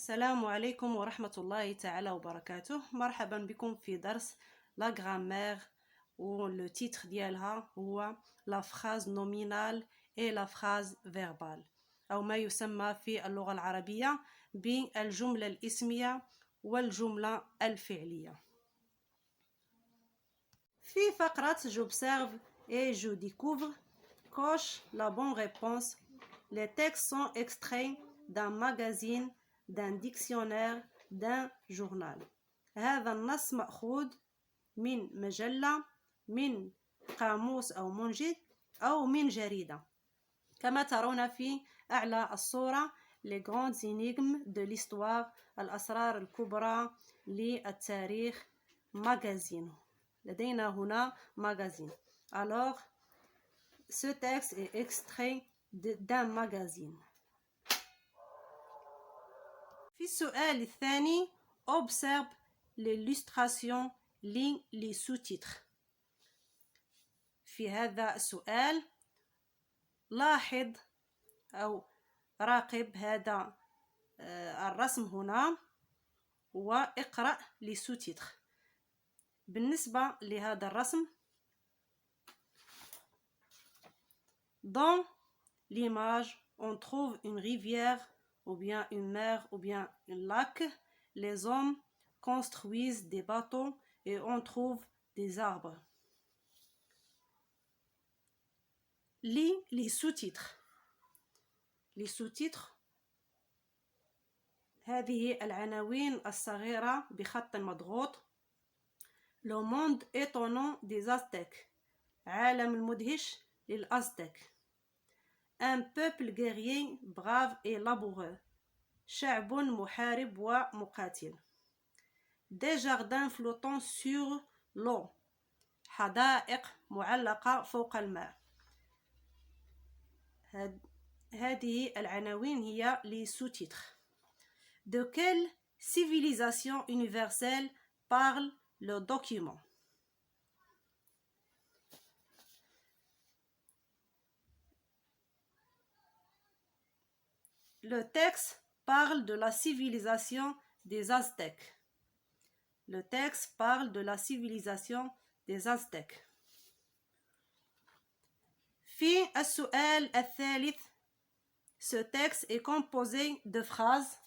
السلام عليكم ورحمة الله تعالى وبركاته. مرحبا بكم في درس لا غرامير لو تيتر ديالها هو لا فراز نومينال اي لا فراز فيربال أو ما يسمى في اللغة العربية بالجملة الاسمية والجملة الفعلية. في فقرة j'observe et je découvre coche la bonne réponse. Les textes sont extraits d'un magazine, d'un dictionnaire, d'un journal. هذا النص مأخوذ من مجلة، من قاموس أو منجد أو من جريدة. كما ترون في أعلى الصورة les grandes énigmes de l'histoire، الأسرار الكبرى للتاريخ، magazine. لدينا هنا magazine. Alors, ce texte est extrait d'un magazine. في السؤال الثاني observe l'illustration les sous-titres. في هذا السؤال لاحظ أو راقب هذا الرسم هنا واقرأ les sous-titres. بالنسبة لهذا الرسم dans l'image on trouve une rivière ou bien une mer ou bien un lac. Les hommes construisent des bateaux et on trouve des arbres. Lis les sous-titres. Les sous-titres هذه العناوين الصغيرة بخط مضغوط. Le monde étonnant des Aztèques. عالم المدهش للأزتك. Un peuple guerrier, brave et laboureux. شعب محارب ومقاتل. Des jardins flottants sur l'eau. حدائق معلقة فوق الماء. هذه العناوين هي les sous-titres. De quelle civilisation universelle parle le document? Le texte parle de la civilisation des Aztèques. Le texte parle de la civilisation des Aztèques. في السؤال الثالث, ce texte est composé de phrases.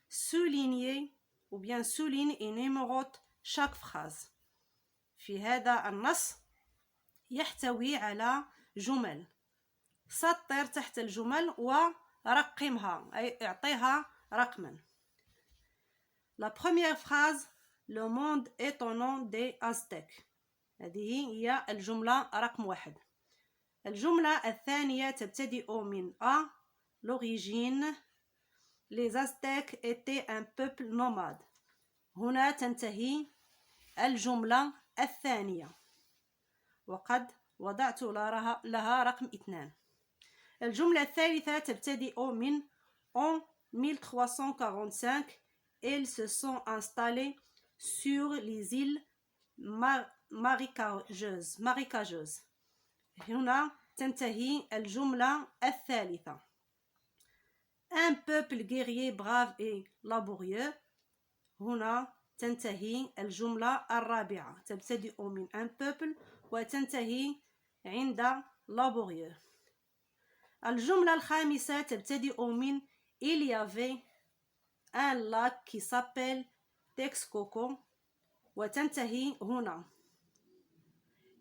Soulignez ou bien souligne et numérote chaque phrase. في هذا النص يحتوي على جمل. سطر تحت الجمل ورقمها أي اعطيها رقما. La première phrase, le monde étonnant des Aztèques. هذه هي الجملة رقم 1. الجملة الثانية تبتدئ من A. L'origine. Les Aztèques étaient un peuple nomade. هنا تنتهي الجملة الثانية وقد وضعت لها رقم 2. الجملة الثالثة تبتدئ من En 1345 ils se sont installés sur les îles marécageuses. هنا تنتهي الجملة الثالثة. Un peuple guerrier brave et laborieux. هنا تنتهي الجملة الرابعة. تبتدئ من un peuple وتنتهي عند laborieux. الجملة الخامسة تبتدئ من il y avait un lac qui s'appelle Texcoco وتنتهي هنا.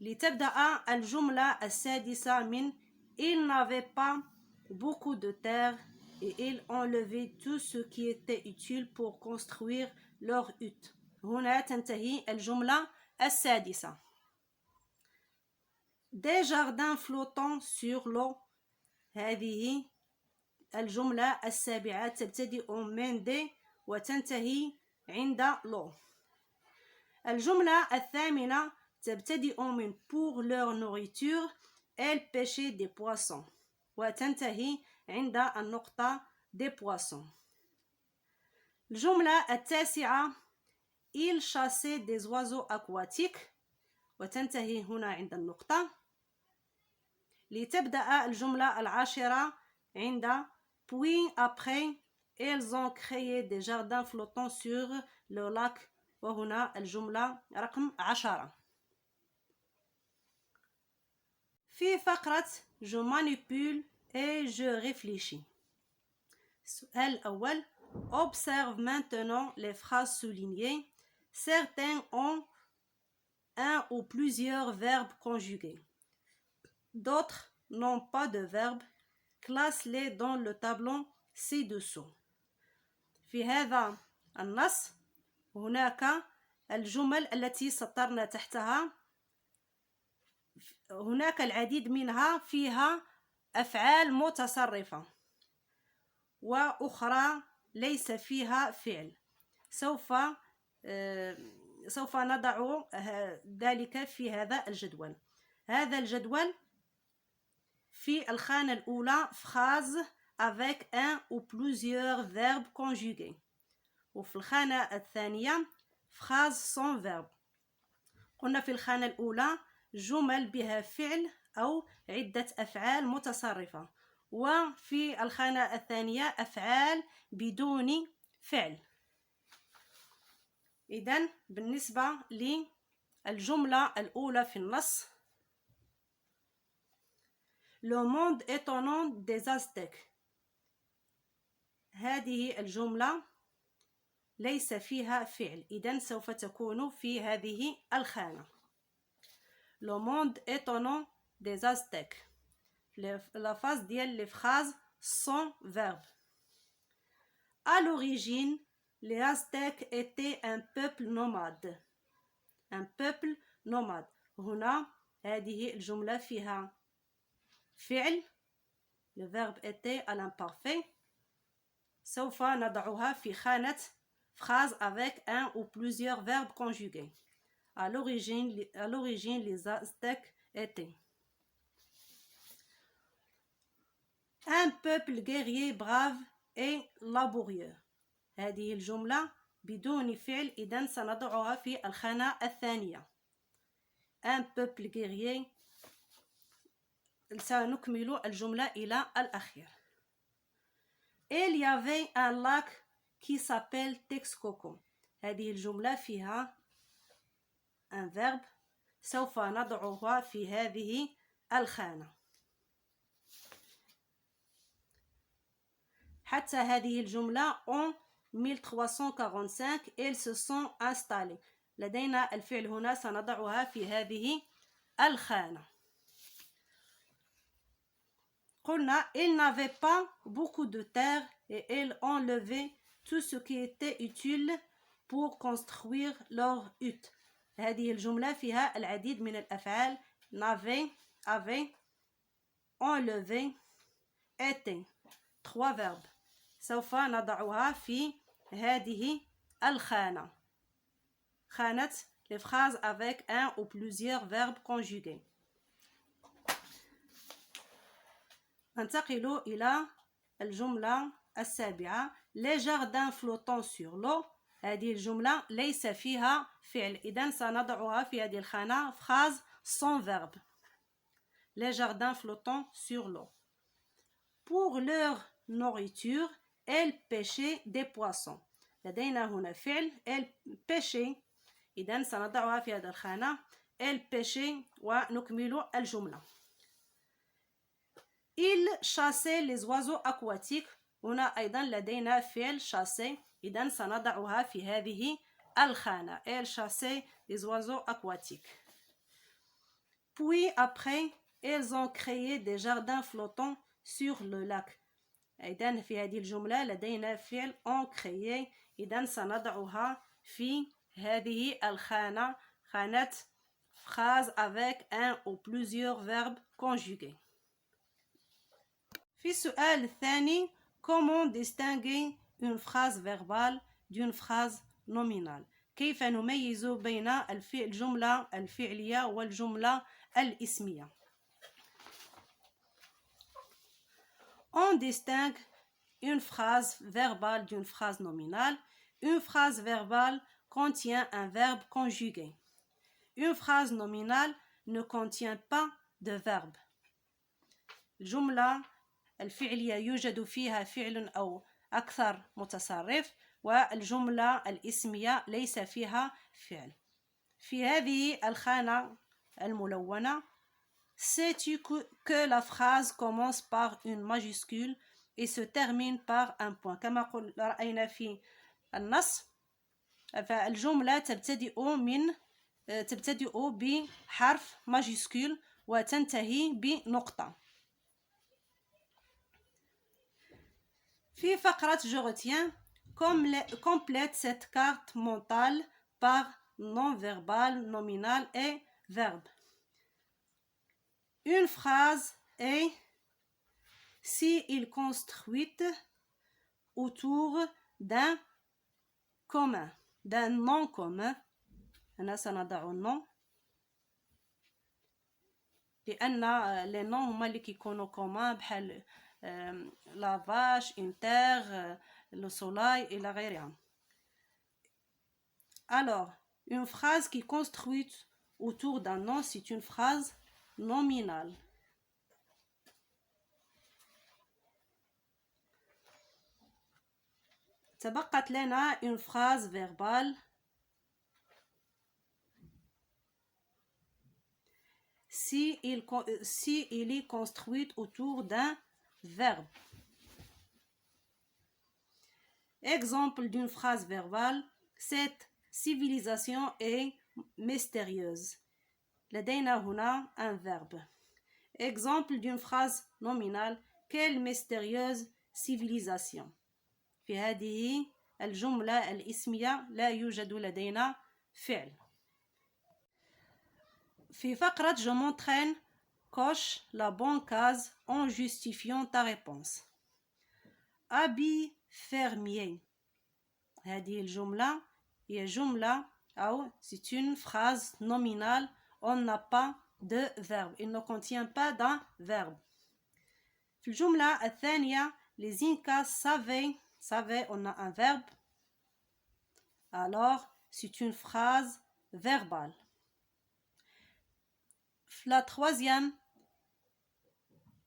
لتبدأ الجملة السادسة من il n'avait pas beaucoup de terre et ils enlevaient tout ce qui était utile pour construire leur hutte. هنا تنتهي الجملة السادسة. Des jardins flottants sur l'eau. هذه الجملة السابعة تبتدئ من دي وتنتهي عند l'eau. الجملة الثامنة تبتدئ من pour leur nourriture elles pêchaient des poissons وتنتهي عند النقطة des poissons. الجملة التاسعة ils chassaient des oiseaux aquatiques وتنتهي هنا عند النقطة. لتبدأ الجملة العاشرة عند puis après Ils ont créé des jardins flottants sur le lac. وهنا الجملة رقم 10. في فقرة je manipule et je réfléchis. السؤال الأول. Observe maintenant les phrases soulignées. Certains ont un ou plusieurs verbes conjugués. D'autres n'ont pas de verbe. Classe-les dans le tableau ci-dessous. في هذا النص هناك الجمل التي سطرنا تحتها. هناك العديد منها فيها أفعال متصرفة وأخرى ليس فيها فعل. سوف نضع ذلك في هذا الجدول. هذا الجدول في الخانة الأولى phrase avec un ou plusieurs verbes conjugués. وفي الخانة الثانية phrase sans verbe. قلنا في الخانة الأولى جمل بها فعل أو عدة أفعال متصرفة، وفي الخانة الثانية أفعال بدون فعل. إذن بالنسبة للجملة الأولى في النص Le monde étonnant des Aztèques. هذه الجملة ليس فيها فعل، إذن سوف تكون في هذه الخانة. Le monde étonnant des Aztèques. La phase ديال les phrases sans verbe. À l'origine, les Aztèques étaient un peuple nomade. Un peuple nomade. هنا هذه الجملة فيها فعل. Le verbe était à l'imparfait. سوف نضعها في خانة phrase avec un ou plusieurs verbes conjugués. À l'origine, les Aztèques étaient un peuple guerrier brave et laborieux. هذه الجملة بدون فعل، إذن سنضعها في الخانة الثانية. Un peuple guerrier. سنكمل الجملة إلى الأخير. Il y avait un lac qui s'appelle Texcoco. هذه الجملة فيها un verbe سوف نضعها في هذه الخانة. حتى هذه الجملة en 1345 ils se sont installés. لدينا الفعل هنا سنضعها في هذه الخانة. قلنا ils n'avaient pas beaucoup de terre et ils enlevaient tout ce qui était utile pour construire leur hutte. هذه الجملة فيها العديد من الأفعال avait, enlevé, était. 3 verbes. سوف نضعها في هذه الخانة. خانة les phrases avec un ou plusieurs verbes conjugués. ننتقل إلى الجملة السابعة. Les jardins flottants sur l'eau. هذه الجملة ليس فيها فعل، إذن سنضعها في هذه الخانة phrase sans verbe. Les jardins flottants sur l'eau. Pour leur nourriture, elles pêchaient des poissons. لدينا هنا فعل elles pêchaient، إذن سنضعها في هذه الخانة elles pêchaient ونكمل الجملة. Ils chassaient les oiseaux aquatiques. هنا أيضا لدينا فعل chasser، إذن سنضعها في هذه الخانة. Elles chassaient les oiseaux aquatiques. Puis après, elles ont créé des jardins flottants sur le lac. إذن في هذه الجملة لدينا فعل ont créé، إذن سنضعها في هذه الخانة، خانة phrase avec un ou plusieurs verbes conjugués. في السؤال الثاني comment distinguer une phrase verbale d'une phrase nominale. كيف نميز بين الجملة الفعلية والجملة الاسمية. On distingue une phrase verbale d'une phrase nominale. Une phrase verbale contient un verbe conjugué. Une phrase nominale ne contient pas de verbe. الجملة الفعلية يوجد فيها فعل أو أكثر متصرف، والجملة الاسمية ليس فيها فعل. في هذه الخانة الملونة sais-tu que la phrase commence par une majuscule et se termine par un point كما رأينا في النص، فالجملة تبتدئ بحرف ماجيسكول وتنتهي بنقطة. في فقرة je retiens complète cette carte mentale par nom verbal, nominal et verbe. Une phrase est si il construite autour d'un commun, d'un nom commun. هنا سنضع النون لأن les noms هما اللي كيكونوا كومان بحال la vache, une terre, le soleil إلى غيرها. Alors, une phrase qui construit autour d'un nom, c'est une phrase nominale. تبقت لنا une phrase verbale. Si il est construit autour d'un verbe. Exemple d'une phrase verbale: cette civilisation est mystérieuse. لدينا هنا un verbe. Exemple d'une phrase nominale: quelle mystérieuse civilisation. في هذه الجملة الاسمية لا يوجد لدينا فعل. في فقرة je m'entraîne coche la bonne case en justifiant ta réponse. Habit fermier. هذه الجملة هي جملة أو c'est une phrase nominale. On n'a pas de verbe. Il ne contient pas d'un verbe. في الجملة الثانية les Incas savaient on a un verbe. Alors c'est une phrase verbale. La troisième,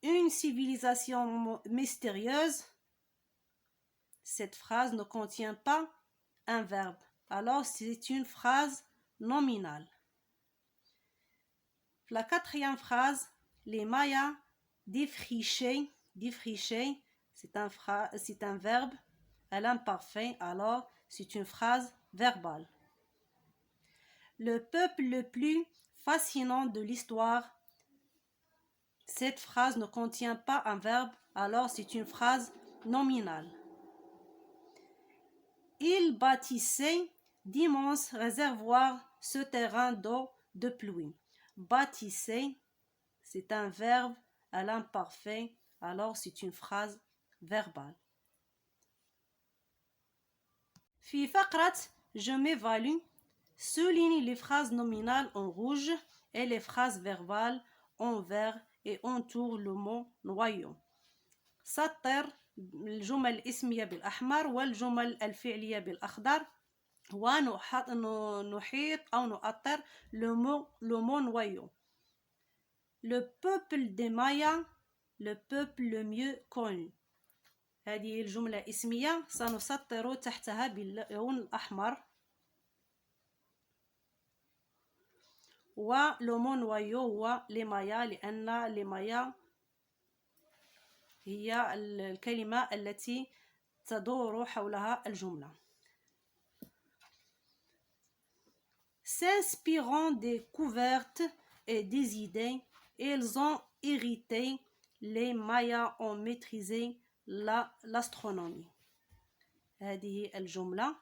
une civilisation mystérieuse. Cette phrase ne contient pas un verbe. Alors c'est une phrase nominale. La quatrième phrase, les Mayas défrichaient, c'est un verbe à l'imparfait. Alors c'est une phrase verbale. Le peuple le plus fascinant de l'histoire. Cette phrase ne contient pas un verbe, alors c'est une phrase nominale. Il bâtissait d'immenses réservoirs souterrains d'eau de pluie. Bâtissait, c'est un verbe à l'imparfait, alors c'est une phrase verbale. في فقرة je m'évalue, souligne les phrases nominales en rouge et les phrases verbales en vert et entoure le mot noyau. سطر الجمل الاسمية بالأحمر والجمل الفعلية بالأخضر ونحيط أو نؤطر le mot noyau. Le peuple des Mayas, le peuple le mieux connu. هذه الجملة اسمية سنسطر تحتها باللون الأحمر. ولو مو نوايو هو لي مايا لأن لي مايا هي الكلمة التي تدور حولها الجملة. S'inspirant des couvertes et des idées, ils ont hérité, les Mayas ont maîtrisé l'astronomie. هذه الجملة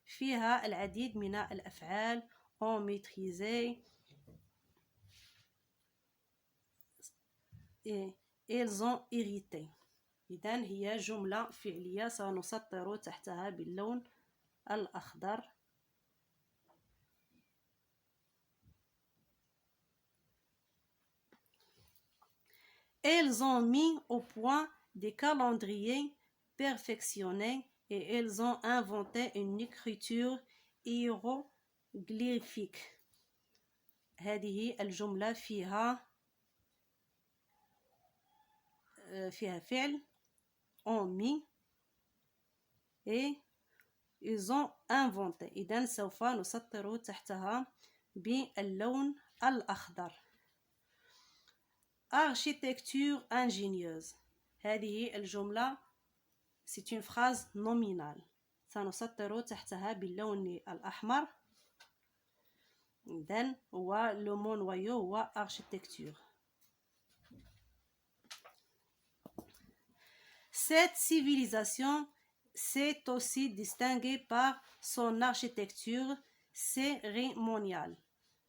فيها العديد من الأفعال ont maîtrisé et ils ont hérité. إذن هي جملة فعلية سنسطر تحتها باللون الأخضر. Ils ont mis au point des calendriers perfectionnés et ils ont inventé une écriture hiéroglyphique. هذه الجملة فيها فعل ont mis et ils ont inventé. إذن سوف نسطر تحتها باللون الأخضر. Architecture ingénieuse. هذه الجملة c'est une phrase nominale. سنسطر تحتها باللون الأحمر. إذن هو le mot noyau هو architecture. Cette civilisation s'est aussi distinguée par son architecture cérémoniale,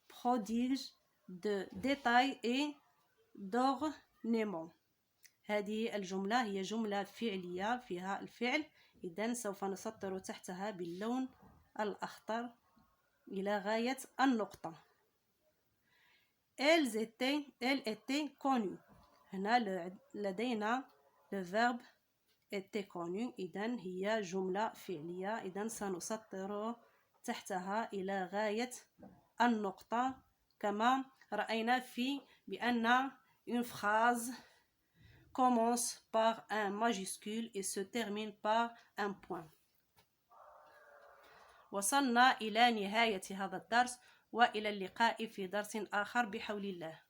prodige de détails et d'ornements. هذه الجملة هي جملة فعلية فيها الفعل. إذن سوف نسطر تحتها باللون الأخضر إلى غاية النقطة. Elles étaient connues. هنا لدينا le verbe était connu. إذن هي جملة فعلية. إذن سنسطر تحتها إلى غاية النقطة كما رأينا في بأن une phrase commence par un majuscule et se termine par un point. وصلنا إلى نهاية هذا الدرس وإلى اللقاء في درس آخر بحول الله.